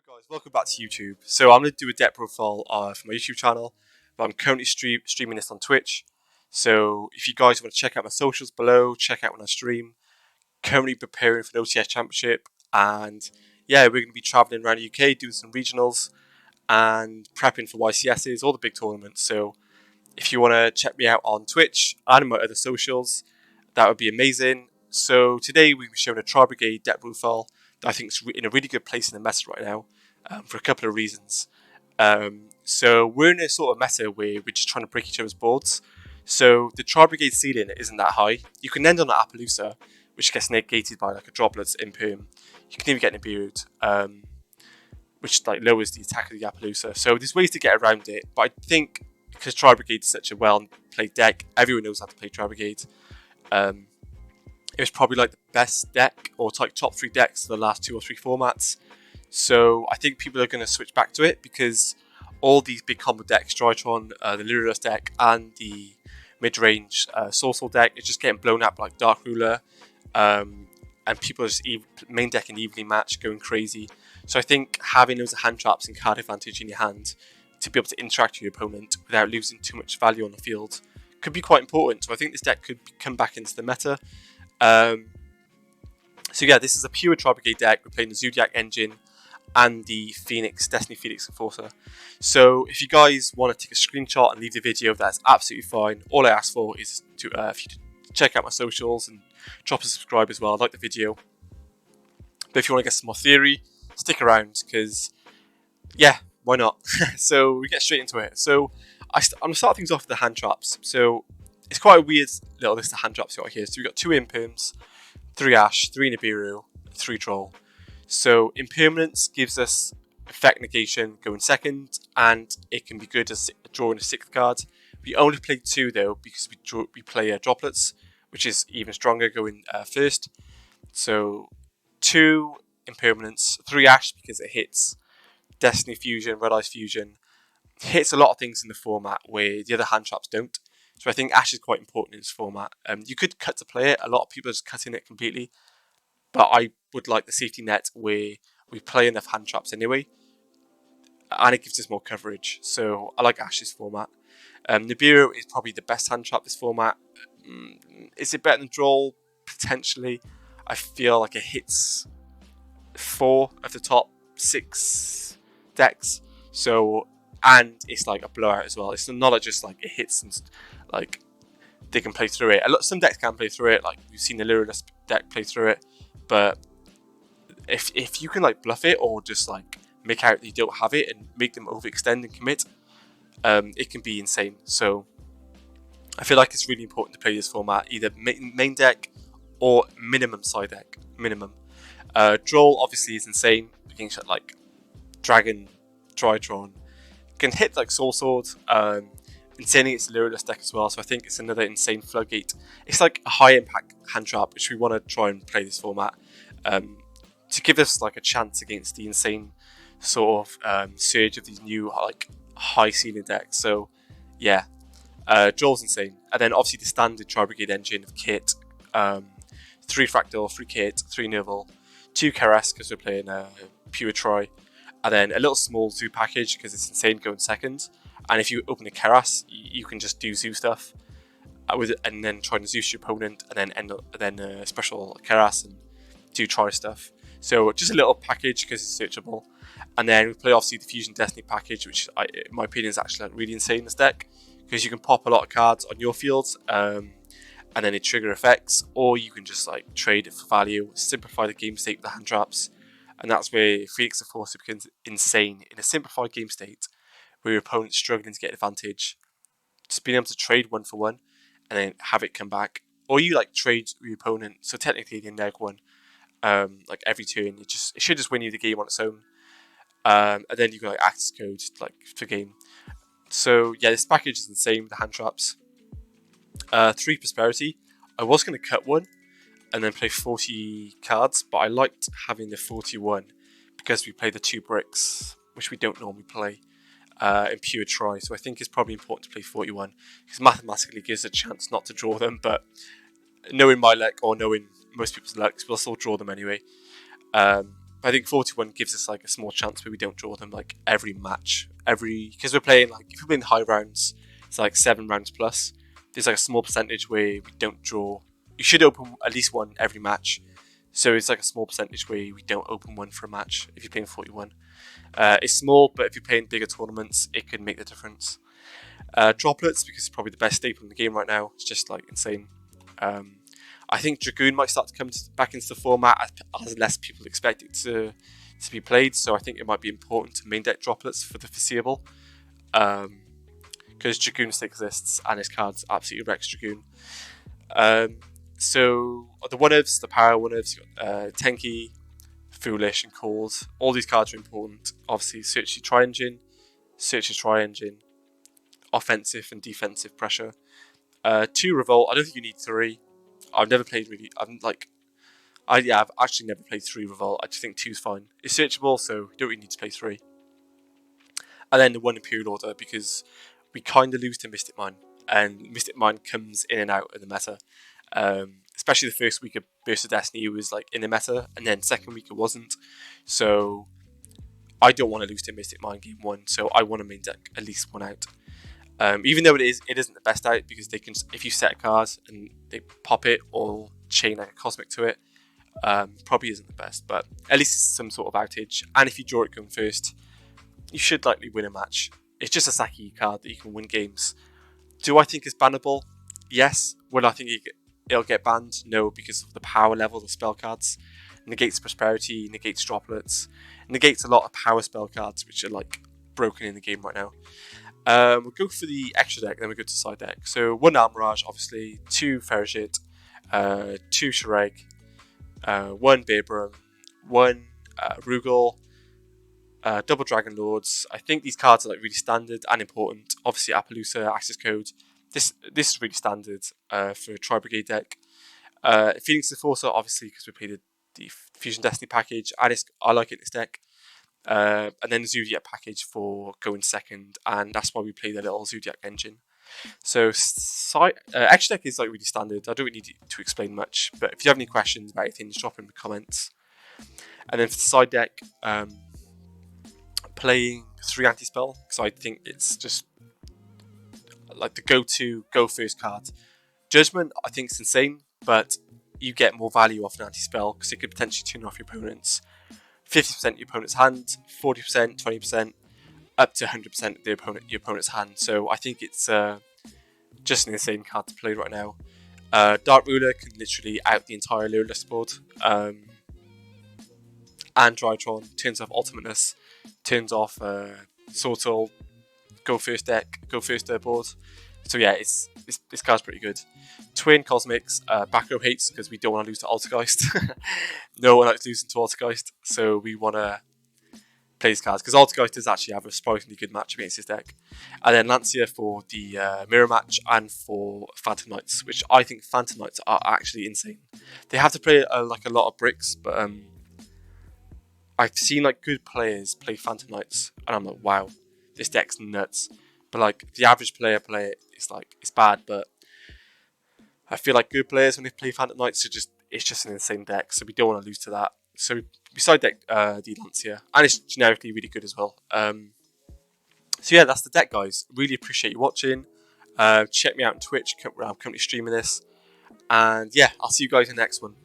Hello guys, welcome back to YouTube. So I'm going to do a deck profile for my YouTube channel, but I'm currently streaming this on Twitch. So if you guys want to check out my socials below, check out when I stream. Currently preparing for the OTS Championship, and yeah, we're going to be traveling around the UK, doing some regionals, and prepping for YCSs, all the big tournaments. So if you want to check me out on Twitch and my other socials, that would be amazing. So today we'll be showing a Tri-Brigade deck profile that I think is in a really good place in the meta right now, for a couple of reasons. So we're in a sort of meta where we're just trying to break each other's boards. So the Tri-Brigade ceiling isn't that high. You can end on an Appaloosa, which gets negated by like a Droplets Imperm. You can even get an Nibiru, which like lowers the attack of the Appaloosa. So there's ways to get around it, but I think because Tri-Brigade is such a well-played deck, everyone knows how to play Tri-Brigade. It was probably like the best deck, or like top 3 decks for the last 2 or 3 formats. So I think people are going to switch back to it because all these big combo decks, Drytron, the Lyrus deck, and the mid-range Sourcewell deck, is just getting blown up like Dark Ruler, and people are just main deck and evenly matched, going crazy. So I think having those hand traps and card advantage in your hand to be able to interact with your opponent without losing too much value on the field could be quite important. So I think this deck could come back into the meta. So yeah, this is a pure Tri-Brigade deck. We're playing the Zodiac engine and the Destiny Phoenix Enforcer. So if you guys want to take a screenshot and leave the video, that's absolutely fine. All I ask for is to for you to check out my socials and drop a subscribe as well. Like the video. But if you want to get some more theory, stick around because yeah, why not? So we get straight into it. So I'm going to start things off with the hand traps. So it's quite a weird little list of hand traps got here. So we've got 2 Imperms, 3 Ash, 3 Nibiru, 3 Troll. So Impermanence gives us effect negation going second, and it can be good as drawing a 6th card. We only play 2 though because we play Droplets, which is even stronger going first. So 2 Impermanence, 3 Ash because it hits Destiny Fusion, Red Eyes Fusion, hits a lot of things in the format where the other hand traps don't. So I think Ash is quite important in this format. You could cut to play it. A lot of people are just cutting it completely. But I would like the safety net where we play enough hand traps anyway. And it gives us more coverage. So I like Ash's format. Nibiru is probably the best hand trap this format. Is it better than Droll? Potentially. I feel like it hits 4 of the top 6 decks. So, and it's like a blowout as well. It's not just like it hits and like they can play through it. Some decks can play through it, like we've seen the Lyrus deck play through it. But if you can like bluff it or just like make out that you don't have it and make them overextend and commit, it can be insane. So I feel like it's really important to play this format, either main deck or minimum side deck. Minimum. Droll obviously is insane against like Dragon, Drytron. Can hit like Soul Sword. Insane against the Lyrus deck as well, so I think it's another insane floodgate. It's like a high impact hand trap, which we want to try and play this format to give us like a chance against the insane sort of surge of these new like high ceiling decks. So yeah, Droll's insane, and then obviously the standard Tri-Brigade engine of kit, 3 Fractal, 3 Kit, 3 Nerval, 2 Karuuda because we're playing pure Tri, and then a little small Zoo package because it's insane going second. And if you open a Karuuda, you can just do Zoo stuff with it, and then try to Zeus your opponent, and then special Karuuda and do Tri stuff. So just a little package because it's searchable. And then we play obviously the Fusion Destiny package, which in my opinion is actually like really insane in this deck because you can pop a lot of cards on your fields, and then it trigger effects, or you can just like trade it for value, simplify the game state with the hand traps, and that's where Phoenix Enforcer becomes insane in a simplified game state. Where your opponent's struggling to get advantage, just being able to trade 1 for 1 and then have it come back, or you like trade your opponent. So technically, the neg 1, like every turn, it should just win you the game on its own, and then you can like access code like for game. So yeah, this package is insane with the hand traps. 3 Prosperity. I was going to cut 1 and then play 40 cards, but I liked having the 41 because we play the 2 bricks, which we don't normally play. In pure Tri, so I think it's probably important to play 41 because mathematically gives a chance not to draw them, but knowing my luck or knowing most people's luck, we'll still draw them anyway. I think 41 gives us like a small chance where we don't draw them like every match. Because we're playing like, if we're playing high rounds, it's like 7 rounds plus. There's like a small percentage where we don't draw. You should open at least one every match. So it's like a small percentage where we don't open one for a match if you're playing 41. It's small, but if you're playing bigger tournaments, it can make the difference. Droplets, because it's probably the best staple in the game right now. It's just like insane. I think Dragoon might start to come back into the format as less people expect it to be played. So I think it might be important to main deck droplets for the foreseeable. Because Dragoon still exists and his cards absolutely wrecks Dragoon. So the 1-ofs, the power 1-ofs, Tenki, Foolish, and Cold. All these cards are important. Obviously, Search Your Tri-Engine, Search Your Tri-Engine, offensive and defensive pressure. 2 Revolt. I don't think you need 3. I've never played really. I've actually never played 3 Revolt. I just think 2's fine. It's searchable, so you don't really need to play 3. And then the 1 Imperial Order, because we kind of lose to Mystic Mine, and Mystic Mine comes in and out of the meta. Especially the first week of Burst of Destiny was like in the meta, and then second week it wasn't. So I don't want to lose to Mystic Mine game 1, so I want to main deck at least 1 out. Even though it isn't the best out, because they can, if you set a card and they pop it or chain like a cosmic to it, probably isn't the best, but at least it's some sort of outage. And if you draw it going first, you should likely win a match. It's just a Saki card that you can win games. Do I think it's bannable? Yes. Will I think it'll get banned? No, because of the power level of the spell cards. Negates Prosperity, negates Droplets, negates a lot of power spell cards which are like broken in the game right now. We'll go for the extra deck, then we'll go to side deck. So 1 Almirage, obviously, 2 Ferrigit, 2 Shrek, 1 Bearbrum, 1 Rugal, double Dragon Lords. I think these cards are like really standard and important. Obviously, Appaloosa, Access Code. This is really standard for a Tri-Brigade deck. Phoenix Enforcer, obviously, because we played the Fusion Destiny package. I like it in this deck. And then the Zodiac package for going second, and that's why we play the little Zodiac engine. So extra deck is like really standard. I don't really need to explain much, but if you have any questions about anything, just drop them in the comments. And then for the side deck, playing 3 anti-spell, because I think it's just like the go first card. Judgment, I think it's insane, but you get more value off an anti-spell because it could potentially turn off your opponent's 50% of your opponent's hand, 40%, 20%, up to 100% of your opponent's hand. So I think it's just an insane card to play right now. Dark Ruler can literally out the entire low list board. And Drytron turns off Ultimateness, turns off Sortal, go first deck, go first board. So yeah, this card's pretty good. Twin Cosmics, back row hates because we don't want to lose to Altergeist. No one likes losing to Altergeist, so we want to play these cards because Altergeist does actually have a surprisingly good match against his deck. And then Lancia for the mirror match and for Phantom Knights, which I think Phantom Knights are actually insane. They have to play like a lot of bricks, but I've seen like good players play Phantom Knights, and I'm like, wow, this deck's nuts. But like the average player play it, it's bad, but I feel like good players when they play Phantom Knights it's just an insane deck, so we don't want to lose to that. So we side deck the Lancia, and it's generically really good as well. So yeah, that's the deck, guys. Really appreciate you watching. Check me out on Twitch. I'm currently streaming this, and yeah, I'll see you guys in the next one.